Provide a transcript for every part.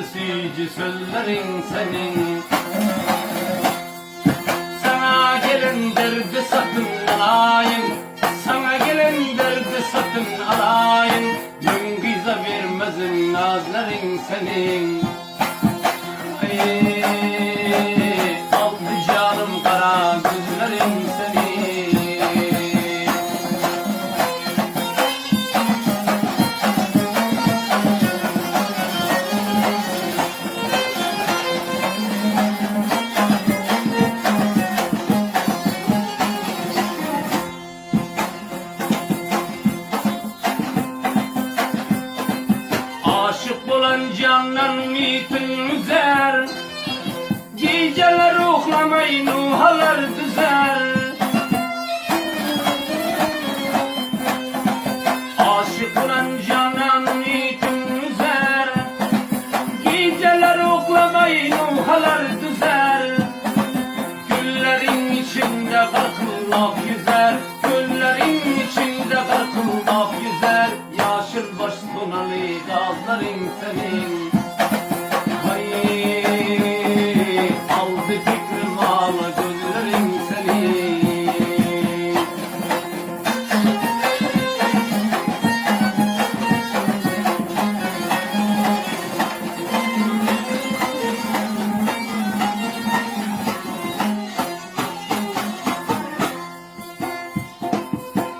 sıcı sözlerin senin. Sana gelen derdi satın alayım, sana gelen derdi satın alayım. Müngize vermezin nazların senin. Aldı canım kara gözlerin senin. Aşık olan candan mitin üzer, geceler ruhlamayı nuhalar düzer. Aşık olan candan mitin üzer, geceler ruhlamayı nuhalar düzer. Güllerin içinde kırkılmak yüzer, güllerin içinde kırkılmak yüzer. Yaşır baş sonalı gazların senin. Aldı fikrim ağla gözlerin senin.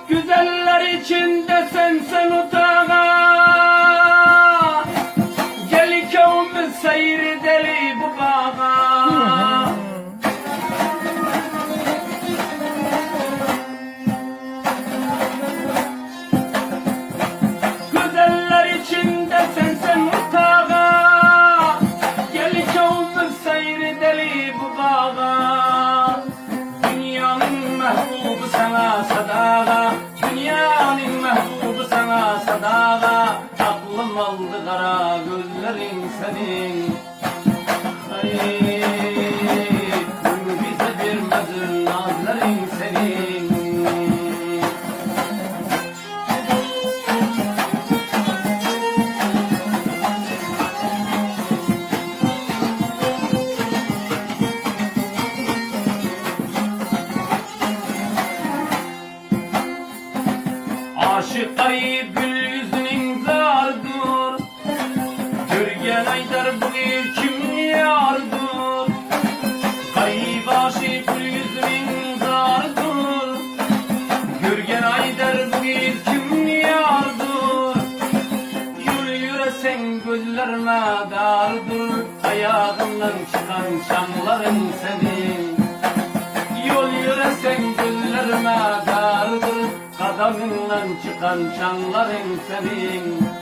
Güzeller içinde sen utağa, gel kavmi seyredeli bu bağa. Güzeller içinde sen utağa, gel kavmi seyredeli bu bağa. Dünyanın mehbubu sana sadağa, dünyanın mehbubu sana sadağa. Aklım aldı kara gözlerin senin. Bize vermezin nazların senin. Aşık ayı gül yüzünün zardır, görgen aydar bu kim yardır. Kayıp aşık gül yüzünün zardır, görgen aydar bu kim yardır. Yürü yüresen gözlerime dardır, ayağından çıkan çamların senin. Yol yüresen gözlerime dardır, kadamından çıkan çanların senin.